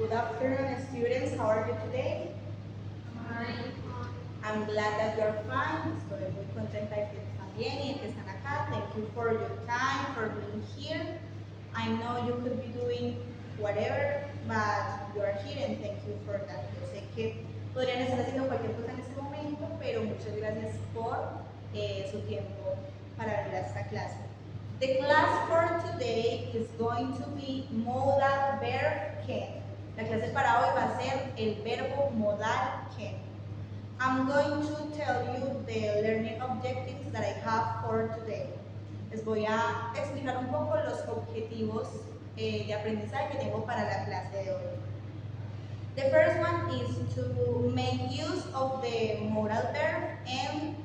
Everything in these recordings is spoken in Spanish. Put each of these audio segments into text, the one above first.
Good afternoon, students. How are you today? I'm glad that you're fine. Estoy muy contenta de que están bien y de que están acá. Thank you for your time, for being here. I know you could be doing whatever, but you are here and thank you for that. Yo sé que podrían estar haciendo cualquier cosa en este momento, pero muchas gracias por su tiempo para venir a esta clase. The class for today is going to be modal verb can. La clase para hoy va a ser el verbo modal can. I'm going to tell you the learning objectives that I have for today. Les voy a explicar un poco los objetivos de aprendizaje que tengo para la clase de hoy. The first one is to make use of the modal verb and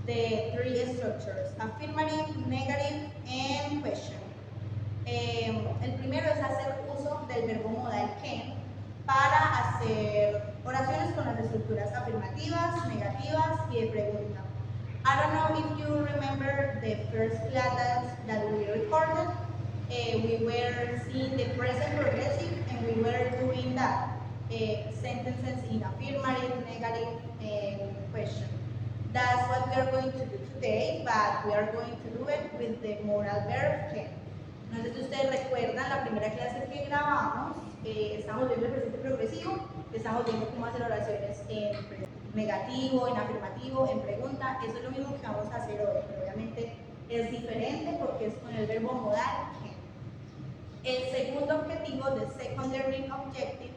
the three structures, affirmative, negative, and question. El primero es hacer uso del verbo modal can para hacer oraciones con las estructuras afirmativas, negativas y de pregunta. I don't know if you remember the first class that we recorded. We were seeing the present progressive and we were doing that. Sentences in affirmative, negative, and question. That's what we are going to do today, but we are going to do it with the modal verb can. No sé si ustedes recuerdan la primera clase que grabamos, estamos viendo el presente progresivo, estamos viendo cómo hacer oraciones en negativo, en afirmativo, en pregunta. Eso es lo mismo que vamos a hacer hoy, pero obviamente es diferente porque es con el verbo modal can. El segundo objetivo, the second learning objective,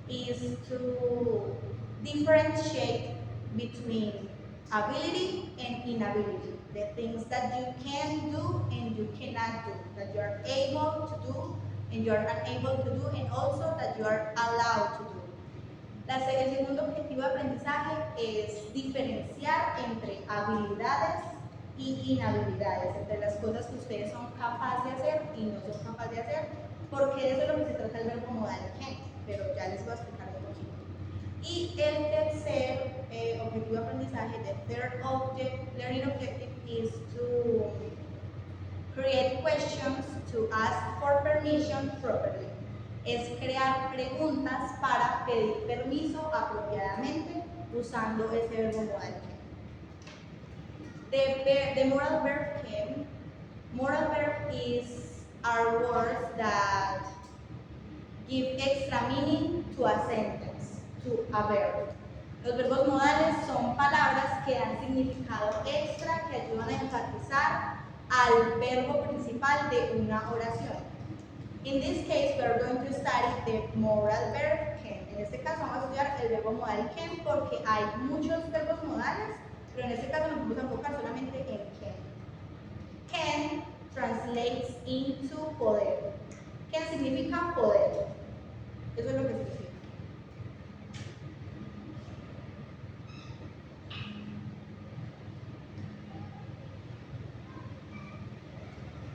is to differentiate between ability and inability. The things that you can do and you cannot do, that you are able to do and you are unable to do, and also that you are allowed to do. El segundo objetivo de aprendizaje es diferenciar entre habilidades y inhabilidades, entre las cosas que ustedes son capaces de hacer y no son capaces de hacer, porque eso es lo que se trata el verbo modal can, pero ya les voy a explicar un poquito. Y el tercer objetivo de aprendizaje, the third learning objective, is to create questions to ask for permission properly. Es crear preguntas para pedir permiso apropiadamente usando ese verbo modal can. The moral verb can, moral verb are words that give extra meaning to a sentence, to a verb. Los verbos modales son palabras que dan significado extra, que ayudan a enfatizar al verbo principal de una oración. In this case, we are going to study the moral verb can. En este caso vamos a estudiar el verbo modal can porque hay muchos verbos modales, pero en este caso nos vamos a enfocar solamente en can. Can translates into poder. Can significa poder. Eso es lo que significa.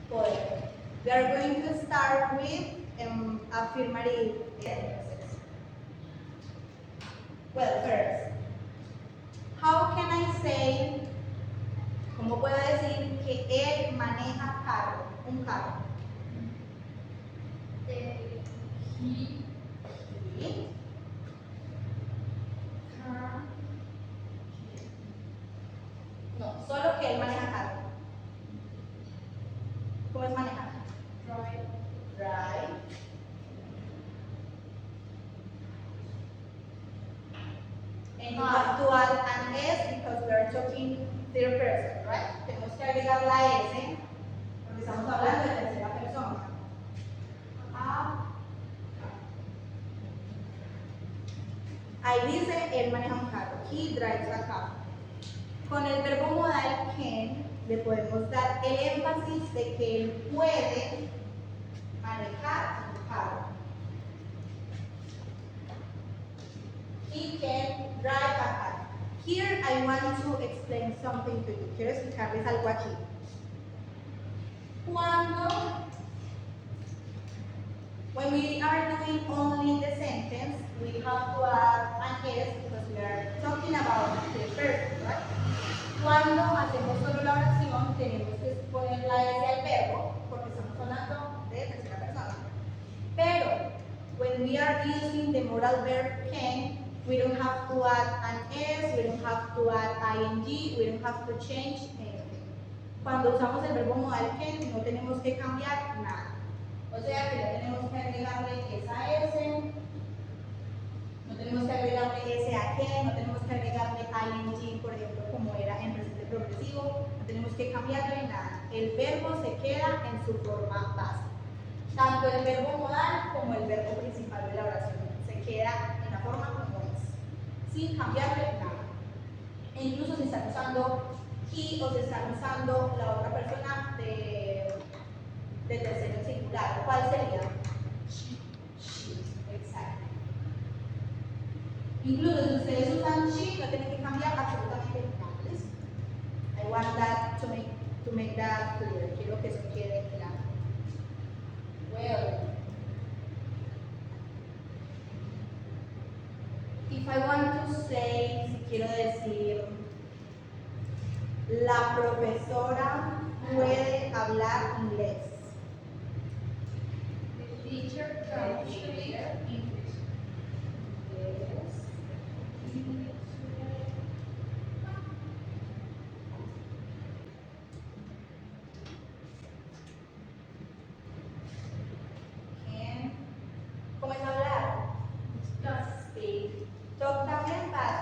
Poder. We are going to start with affirmative sentences. Well, first, how can I say, ¿cómo puedo decir que él maneja carro, un carro? He. No, solo que él maneja carro. ¿Cómo es manejar? Drive. And you have to add an S because we are talking third person, right? Tenemos que agregar la S porque estamos hablando de tercera persona. Ahí dice, él maneja un carro. He drives a car. Con el verbo modal can le podemos dar el énfasis de que él puede manejar un carro. He can drive a car. Here I want to explain something to you. Quiero explicarles algo aquí. When we are doing only the sentence, we have to add an S because we are talking about the person, right? Cuando hacemos solo la oración, tenemos que poner la S al verbo porque estamos hablando de tercera persona. Pero, when we are are using the modal verb can, we don't have to add an S, we don't have to add ing, we don't have to change anything. Cuando usamos el verbo modal can, no tenemos que cambiar nada. O sea que no tenemos que agregarle esa S, no tenemos que agregarle S a can, no tenemos que agregarle ing, por ejemplo, como era en presente progresivo, no tenemos que cambiarle nada. El verbo se queda en su forma base. Tanto el verbo modal como el verbo principal de la oración se queda en la forma como es, sin cambiarle nada. E incluso si están usando he o se están usando la otra persona de tercero singular, ¿cuál sería? She, exacto. Incluso si ustedes usan she, no tienen que cambiar absolutamente nada. ¿Listo? I want that to make that clear. Quiero que eso quede claro. Well, if I want to say, si quiero decir, la profesora puede hablar inglés. The teacher can speak English. ¿Cómo es hablar? Speak. Talk también, but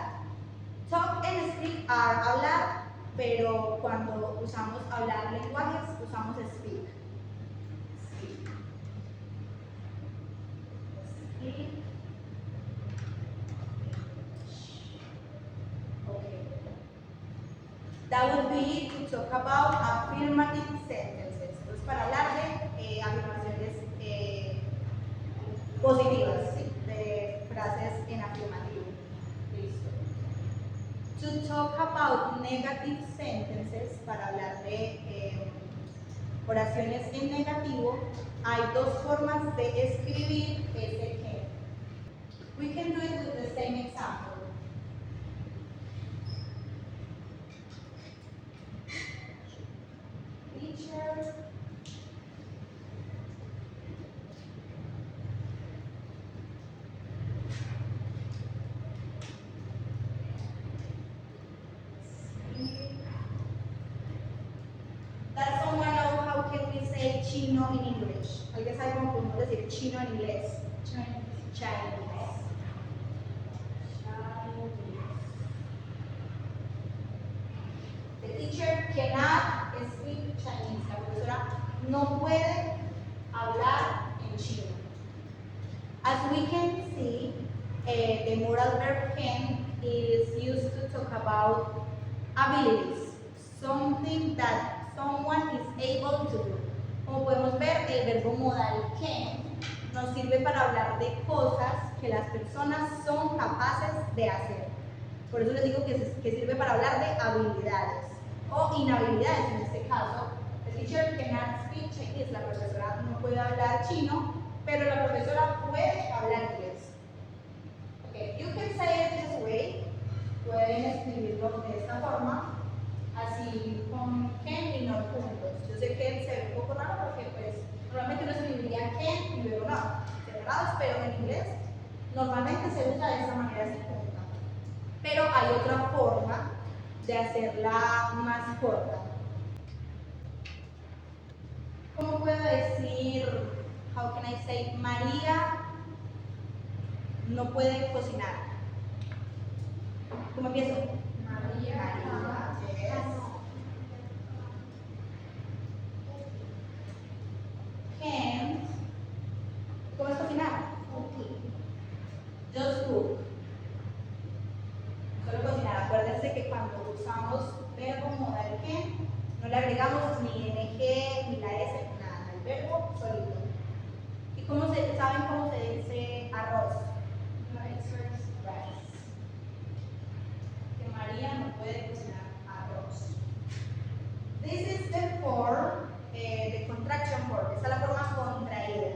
talk and speak are hablar, pero cuando usamos hablar lenguajes, usamos speak. Speak. Speak. Okay. That would be to talk about affirmative sentences. Entonces, para hablar de afirmaciones positivas, ¿sí? De frases en afirmativo. Listo. To talk about negative sentences, para hablar de oraciones en negativo, hay dos formas de escribir ese can. We can do it with the same example. Teacher chino en English. ¿Alguien sabe cómo podemos decir chino en inglés? Chinese. The teacher cannot speak Chinese. La profesora no puede hablar en chino. As we can see, the modal verb can is used to talk about abilities, something that someone is able to do. Como podemos ver, el verbo modal can nos sirve para hablar de cosas que las personas son capaces de hacer. Por eso les digo que sirve para hablar de habilidades o inhabilidades en este caso. The teacher cannot speak Chinese. La profesora no puede hablar chino, pero la profesora puede hablar inglés. Okay, you can say it this way. Pueden escribirlo de esta forma, así con can y no juntos. Yo sé que se ve un poco raro porque pues normalmente uno escribiría can y luego no, separados, pero en inglés normalmente se usa de esta manera así junta. Pero hay otra forma de hacerla más corta. ¿Cómo puedo decir, how can I say, María no puede cocinar? ¿Cómo empiezo? María. Yes. Can't. ¿Cómo es cocinar? Just cook. Solo cocinar. Acuérdense que cuando usamos verbo modal can, no le agregamos ni ing ni la s, nada. El verbo solito. ¿Y saben cómo se dice arroz? Rice. Que María no puede cocinar arroz. This is the form, the contraction form. Esta es la forma contraída.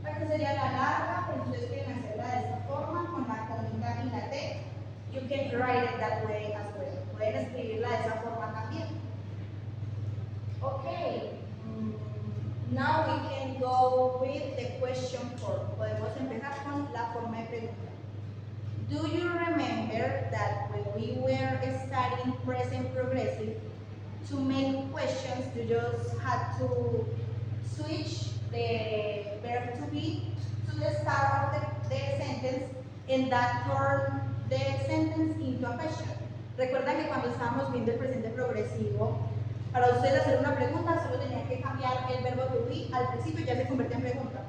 Esta sería la larga, pero si ustedes quieren hacerla de esta forma, con la comita y la T, you can write it that way as well. Pueden escribirla de esa forma también. Okay. Now we can go with the question form. Podemos empezar con pregunta. Do you remember that when we were studying present progressive, to make questions, you just had to switch the verb to be to the start of the sentence and that turned the sentence into a question. Recuerda que cuando estábamos viendo el presente progresivo, para ustedes hacer una pregunta solo tenían que cambiar el verbo to be al principio y ya se convierte en pregunta.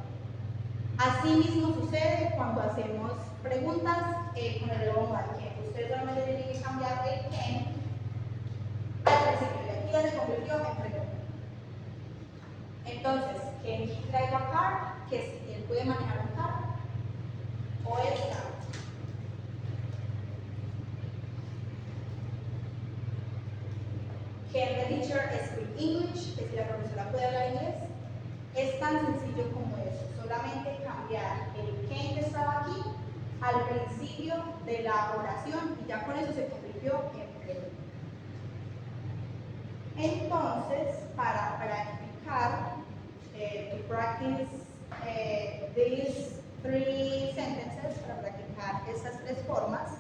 Así mismo sucede cuando hacemos preguntas con el verbo modal can. Ustedes solamente tienen que cambiar el can al principio y aquí ya se convirtió en pregunta. Entonces, can he drive a car? Que si él puede manejar un carro. O esta. Can the teacher speak English? Que si la profesora puede hablar inglés. Es tan sencillo como eso. Solamente cambiar el can que estaba aquí al principio de la oración y ya con eso se convirtió en pregunta. Entonces, para practicar, to practice these three sentences, para practicar estas tres formas,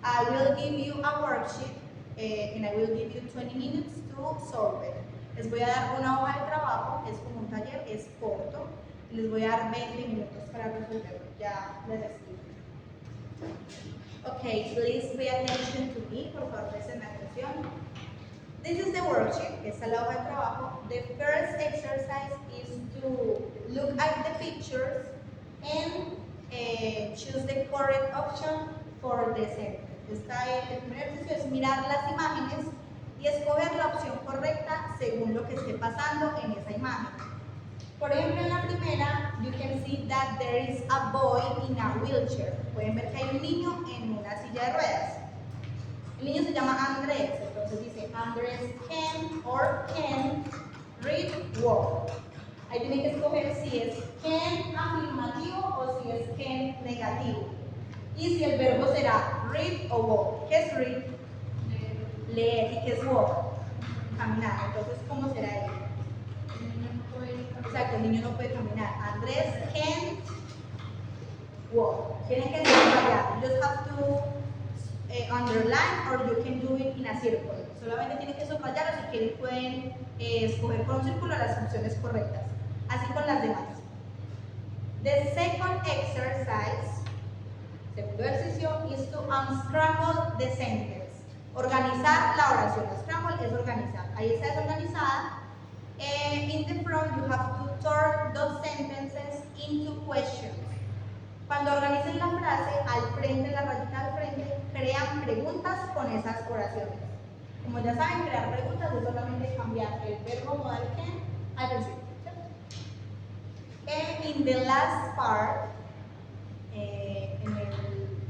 I will give you a worksheet and I will give you 20 minutes to solve it. Les voy a dar una hoja de trabajo, es como un taller, es corto, y les voy a dar 20 minutos para resolverlo. Ya les explico. Okay, please pay attention to me, por favor presten atención. This is the worksheet, esta es la hoja de trabajo. The first exercise is to look at the pictures and choose the correct option for the sentence. El primer ejercicio es mirar las imágenes y escoger la opción correcta según lo que esté pasando en esa imagen. Por ejemplo, en la primera, you can see that there is a boy in a wheelchair. Pueden ver que hay un niño en una silla de ruedas. El niño se llama Andrés, entonces dice Andrés can read walk. Ahí tienen que escoger si es can afirmativo o si es can negativo. Y si el verbo será read o walk. ¿Qué es read? Leer. ¿Y qué es walk? Caminar. Entonces, ¿cómo será él? Exacto, el niño no puede caminar. Andrés can walk. Tienen que subrayar. You just have to underline or you can do it in a circle. Solamente tienen que subrayar o si quieren pueden escoger con un círculo las opciones correctas. Así con las demás. The second exercise, segundo ejercicio, is to unscramble the sentence. Organizar la oración. Scramble es organizar. Ahí está desorganizada. In the front you have to turn those sentences into questions. Cuando organicen la frase, al frente, en la rayita al frente, crean preguntas con esas oraciones. Como ya saben, crear preguntas es solamente cambiar el verbo modal can al principio. And in the last part, en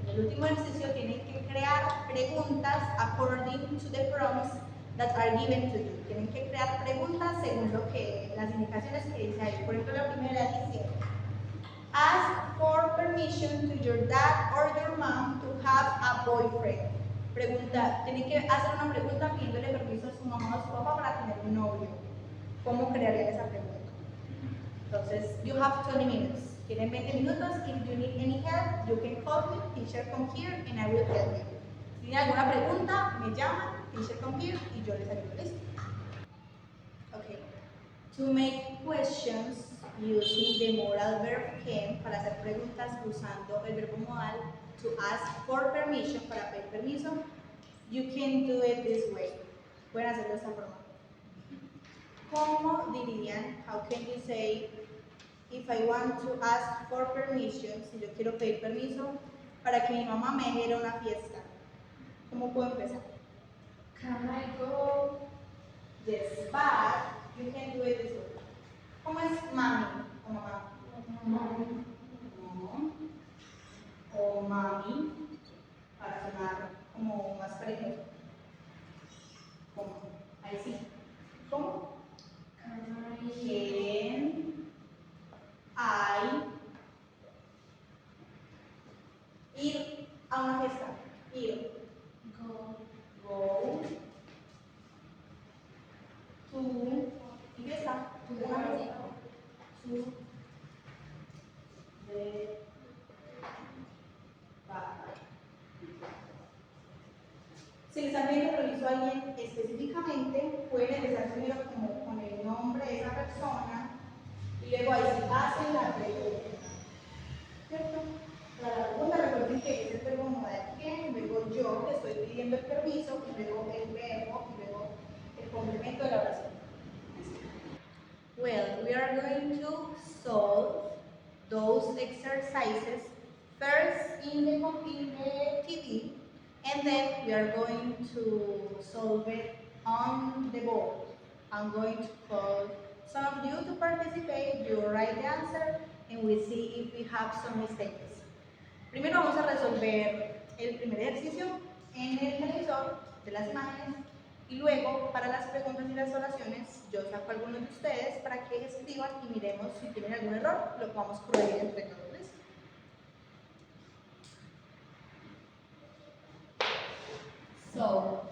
el último ejercicio, tienen que crear preguntas according to the prompts that are given to you. Tienen que crear preguntas según lo que las indicaciones que dice ahí. Por ejemplo, la primera dice: ask for permission to your dad or your mom to have a boyfriend. Pregunta, tienen que hacer una pregunta pidiéndole permiso a su mamá o a su papá para tener un novio. ¿Cómo crearían esa pregunta? Entonces, you have 20 minutes. Tienen 20 minutos. If you need any help, you can call me. Teacher, come here and I will help you. Si tienen alguna pregunta, me llaman. Teacher, come here y yo les ayudo. ¿Listo? Okay. To make questions using the modal verb can, para hacer preguntas usando el verbo modal, to ask for permission, para pedir permiso, you can do it this way. Pueden hacerlo de esta forma. ¿Cómo dirían? How can you say, if I want to ask for permission, si yo quiero pedir permiso para que mi mamá me deje ir a una fiesta? ¿Cómo puedo empezar? Can I go? Yes, but you can do it this way. ¿Cómo es mami o mamá? Mom. No. O mami, para sonar como más cariñoso. ¿Cómo? Ahí sí. ¿Cómo? Can I ir a una fiesta? Ir. Go. Go to. ¿Y qué está? To the Una party. fiesta. To the hizo alguien específicamente, pueden empezar primero como con el nombre de esa persona y luego ahí se hace la pregunta. ¿Cierto? Para la pregunta recuerden que es el verbo modal quién, luego yo que estoy pidiendo el permiso, y luego el verbo, y luego el complemento de la oración. Well, we are going to solve those exercises first in the TV, and then we are going to solve it on the board. I'm going to call some of you to participate, you write the answer, and we see if we have some mistakes. Primero vamos a resolver el primer ejercicio en el televisor de las imágenes y luego para las preguntas y las oraciones yo saco a algunos de ustedes para que escriban y miremos si tienen algún error, lo podamos corregir entre todos. ¿Listo? So,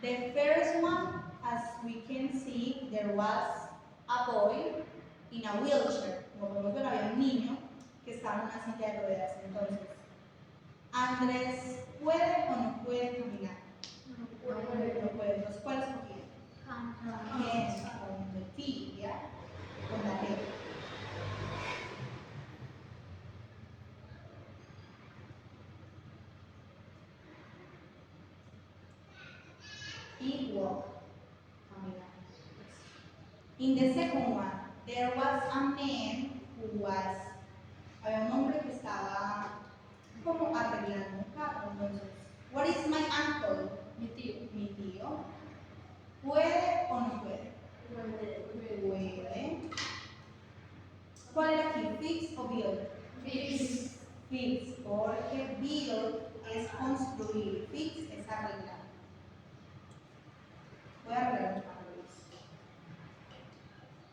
the first one, as we can see, there was a boy in a wheelchair. Como podemos ver, había un niño que estaba en una silla de ruedas. Entonces, Andrés, ¿puede o no puede caminar? No puede. Entonces, ¿cuál escogía? Bien, con the T, ¿ya? Con la T. Y walk, caminar. In the second one, there was a man who was, había un hombre que estaba como arreglando un carro. Entonces, what is my uncle? Mi tío. Mi tío. ¿Puede o no puede? Puede. ¿Cuál era aquí? ¿Fix o build? Fix. Fix, porque build es construir, fix es arreglar. Voy a arreglar un carro.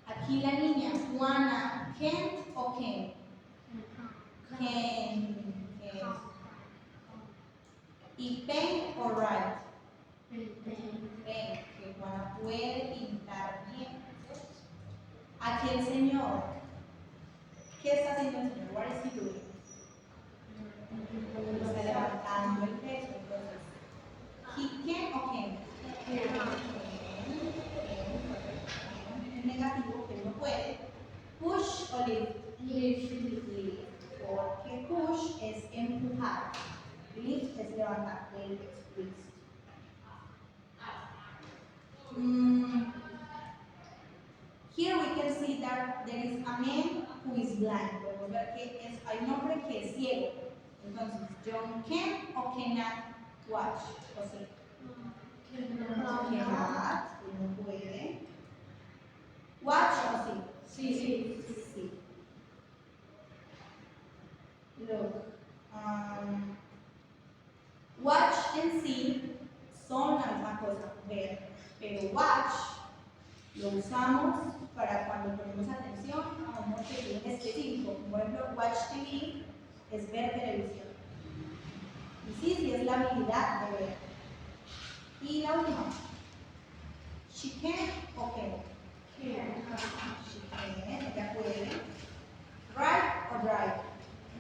Aquí la niña, Juana, ¿can't o can? Can. ¿Y paint o write? Paint, que Juana puede pintar bien. Aquí el señor, ¿qué está haciendo el señor? What is he doing? Está levantando el peso, entonces. ¿He can o can? Negativo, que no puede. Push o lift? Lift, porque push es empujar, lift es levantar el peso. Here we can see that there is a man who is blind. Podemos ver que hay un hombre que es ciego. Entonces, John can o cannot watch. O sea, cannot, no puede. Watch o sí. Sí. Look, watch and see son la misma cosa, ver, pero watch lo usamos para cuando ponemos atención a un objetivo específico. Por ejemplo, watch TV es ver televisión. Y sí es la habilidad de ver. Y la última, she can o can. She can, ella puede. Drive o drive.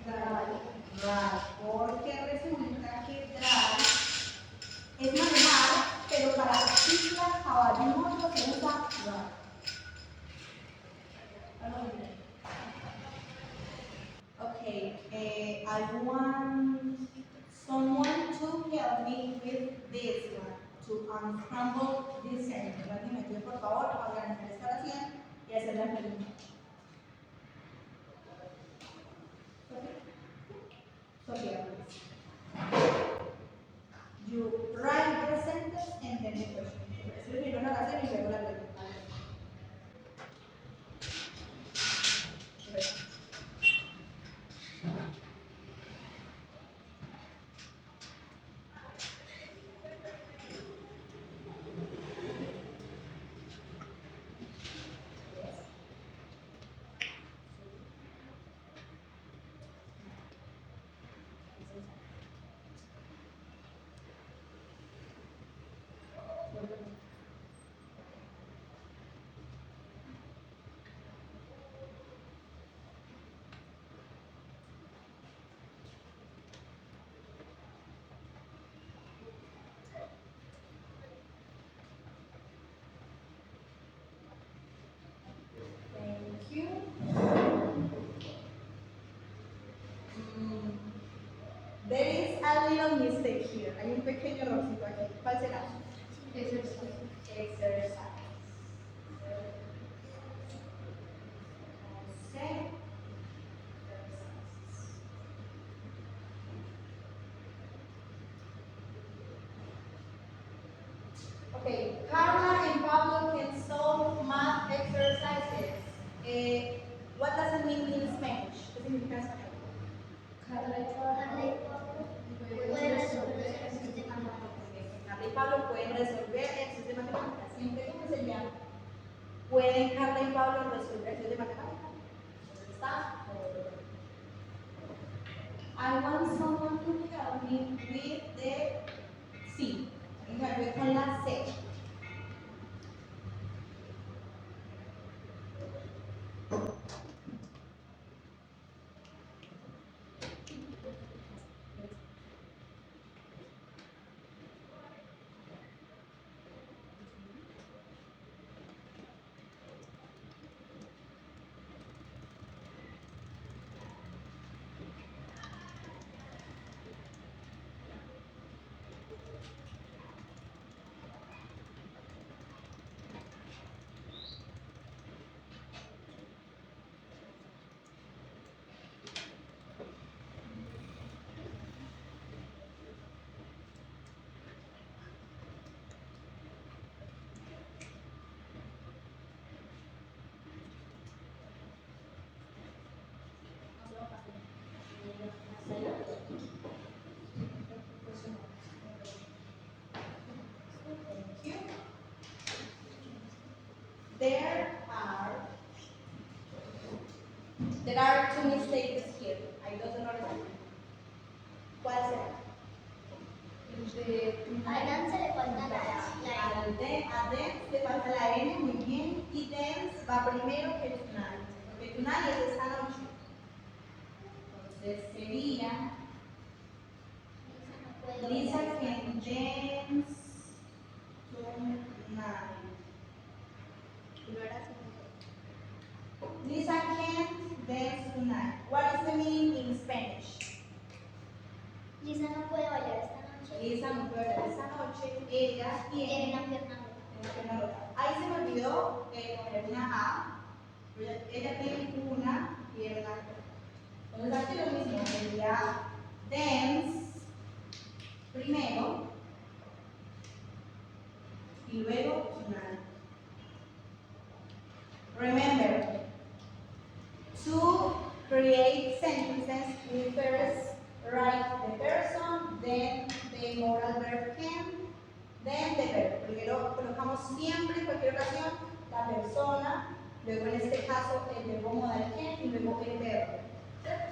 Drive, porque resulta que drive es manejar, pero para ciclas, caballo y moto se usa drive. Okay, I want someone to help me with this one, to unscramble this sentence. Alguien me ayude, por favor, a organizar esta oración y hacer la pregunta. Sofía, please. You write the sentence and then the question. Es primero la oración y luego la pregunta. There is a little mistake here. Hay un pequeño errorcito aquí. ¿Cuál será? Exercise. Exercise. Okay, Carla and Pablo can solve math exercises. What does it mean in Spanish? ¿Qué significa en español? Carla y Pablo pueden resolver el sistema matemático. Carla y Pablo pueden resolver ejercicios de matemáticas. Siempre que sería, ¿pueden Carla y Pablo resolver ejercicios de matemáticas? ¿Dónde está? I want someone to help me with the C. Me ayude con la C. There are two mistakes here. Hay dos errores aquí. ¿Cuál será? A Dan se le falta la A dance le falta la N, muy bien. Y dance va primero que tonight. Porque tonight es esta noche. Entonces sería Lisa can dance tonight. Lisa can't dance tonight. What is the meaning in Spanish? Lisa no puede bailar esta noche. Lisa no puede bailar esta noche. Ella tiene Tiene una pierna rota. una pierna rota. Ahí se me olvidó poner una A. Ella tiene una pierna rota. Entonces aquí lo mismo, sería dance primero y luego tonight. Remember, to create sentences, we first write the person, then the moral verb can, then the verb. Primero colocamos siempre, en cualquier ocasión, la persona, luego en este caso el verbo modal can y luego el verbo. ¿Cierto?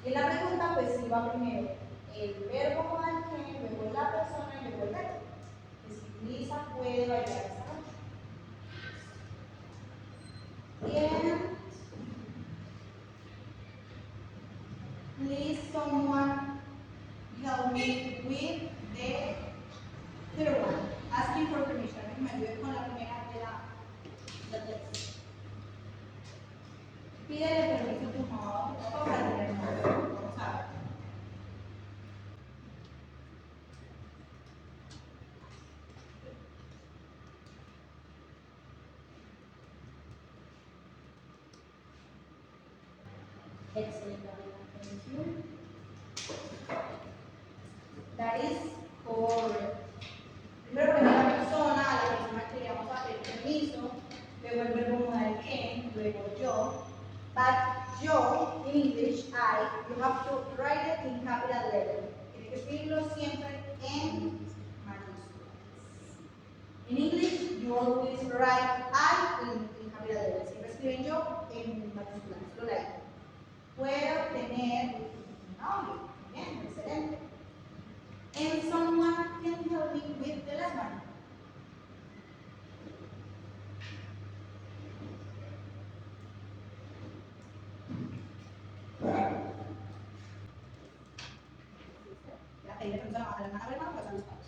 Y en la pregunta, pues sí va primero el verbo modal can, luego la persona y luego el verbo. Es decir, Lisa puede bailar esta noche. Bien. Please someone help me with the third one. Asking for permission. Me ayude con la primera de la text. Pídele permiso a tu mamá para tener nombre. Vamos a ver. Excellent, Gabriela. Thank you. That is correct. Primero que la persona, a la persona que le vamos a pedir permiso, luego el verbo modal can, luego yo. But yo, in English, I, you have to write it in capital letter. Tienes que escribirlo siempre en mayúsculas. In English, you always write I in capital letter. Siempre escriben yo en mayúsculas. Solo la I. Puedo tener un novio. Bien, excelente. And someone can help me with the last one. Ya, ahí le preguntamos a la hermana Belma, pues a los padres.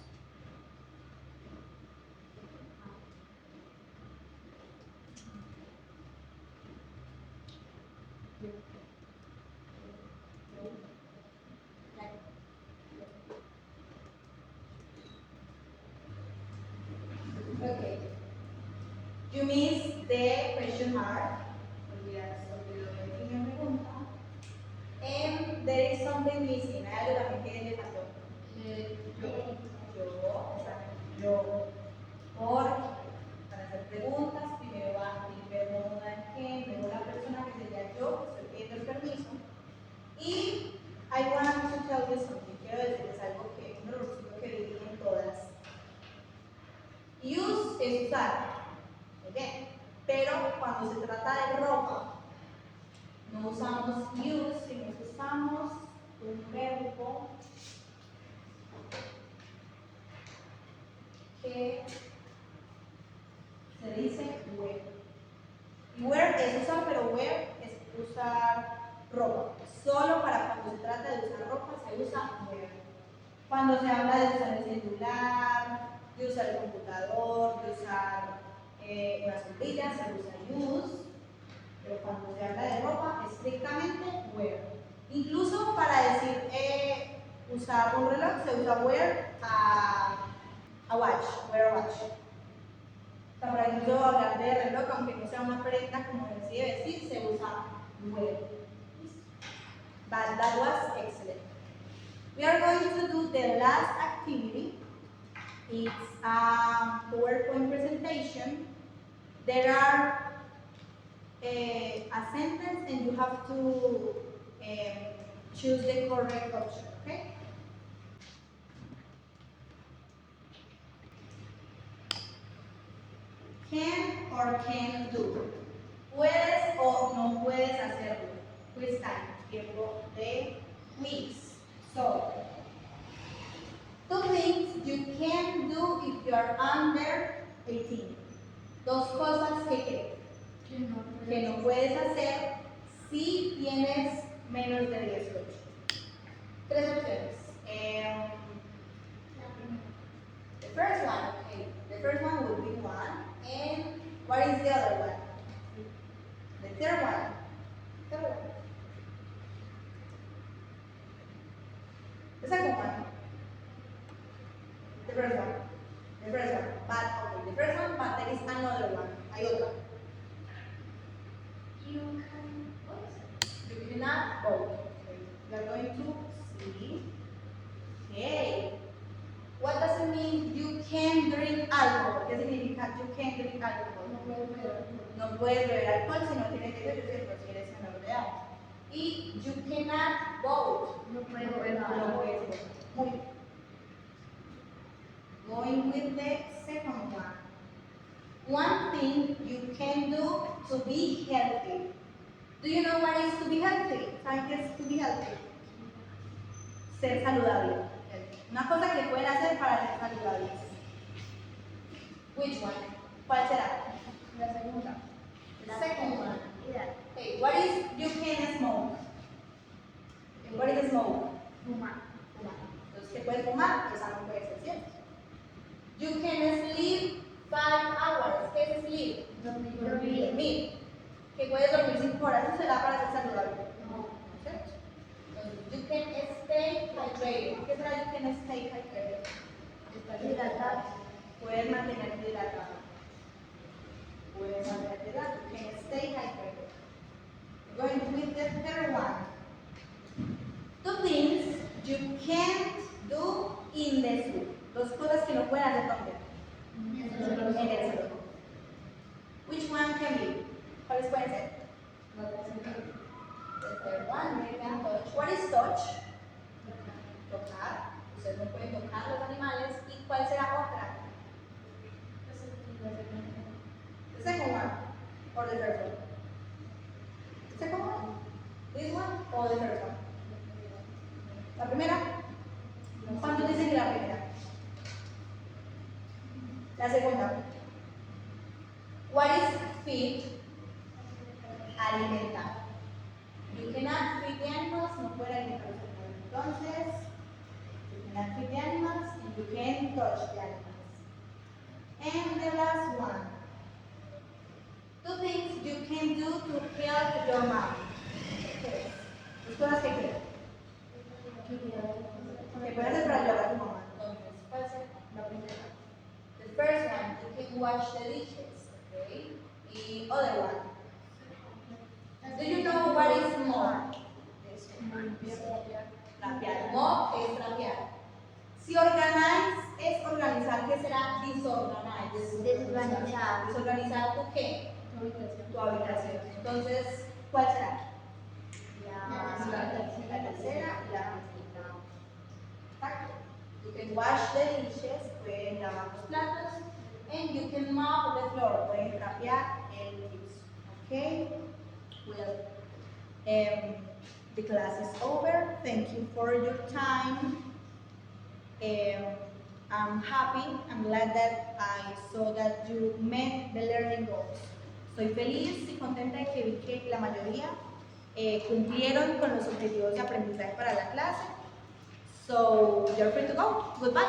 question mark. And there is something missing. Hay algo también que le faltó. Yo. Para hacer preguntas, primero va el verbo quién, luego la persona que sería yo, que estoy pidiendo el permiso. Y I want to tell you something. Quiero decirles algo que uno de los chicos que viví en todas. Use es usar, ¿ok? Pero cuando se trata de ropa, no usamos use, sino que usamos un verbo que se dice wear. Y wear es usar, pero wear es usar ropa. Solo para cuando se trata de usar ropa se usa wear. Cuando se habla de usar el celular, de usar el computador, de usar una sombrilla, se usa use. Pero cuando se habla de ropa, estrictamente wear. Incluso para decir usar un reloj, se usa wear a watch, wear a watch. Para incluso hablar de reloj, aunque no sea una prenda, como decía decir, se usa wear. But that was excellent. We are going to do the last activity. It's a PowerPoint presentation. There are a sentence and you have to choose the correct option, okay? Can or can't do. Puedes o no puedes hacerlo. Quiz time, tiempo de quiz. So, two things you can do if you are under 18. Dos cosas que no puedes hacer si tienes menos de 18. Tres opciones. The first one, okay. The first one would be one. And what is the other one? The third one. The second one. The first one. The first one. But okay, the first one, but there is another one. Hay otra. You cannot vote. Okay. We are going to see. Okay. What does it mean you can drink alcohol? ¿Qué significa you can drink alcohol? No puedes beber alcohol si no tienes 18, si eres menor de edad. Y you cannot vote. No puedes votar. Muy bien. Going with the second one. One thing you can do to be healthy. Do you know what is to be healthy? ¿Saben qué es to be healthy? Ser saludable. Una cosa que pueden hacer para ser saludables. Which one? ¿Cuál será? La segunda. The second one. Okay, what is you can smoke? What is smoke? Fumar. Entonces, ¿qué puedes fumar? Esa no puede ser cierto. You can sleep 5 hours. ¿Qué es sleep? Dormir. ¿Que puedes dormir 5 horas? ¿Eso será para ser saludable? No. ¿Cierto? Entonces, you can stay hydrated. ¿Qué será you can stay hydrated? Estar hidratado. Puedes mantenerte hidratado. Puedes mantenerte hidratado. You can stay hydrated. Going with the third one. Two things you can't do in the zoo. Dos cosas que no pueden hacer donde. En el zoo. Which one can be? ¿Cuáles pueden ser? The third one, we can touch. What is touch? Tocar. Ustedes no pueden tocar los animales. ¿Y cuál será otra? The second one or the first one? The second one? This one or the first one? La primera. ¿Cuántos dicen que la primera? La segunda. What is feed? Alimentar. You cannot feed the animals, no puede alimentar los animales. Entonces, you cannot feed the animals and you can touch the animals. And the last one. Two things you can do to help your mom. Dos cosas que quiero. Que puedes hacer para ayudar a tu mamá. Entonces, ¿cuál es la primera? The first one, you can wash the dishes, okay? The other one, Trapear. Mop es trapear. Si organize es organizar, ¿qué será? Disorganize. Desorganizar. Desorganizar tu qué? Tu habitación. Entonces, ¿cuál será? La tercera y la cuarta. You can wash the dishes, pueden lavar los platos, and you can mop the floor, pueden trapear el piso. Okay? Well, the class is over. Thank you for your time. I'm happy, I'm glad that I saw that you met the learning goals. Estoy feliz y contenta de que vi que la mayoría cumplieron con los objetivos de aprendizaje para la clase. So, you're free to go. Goodbye.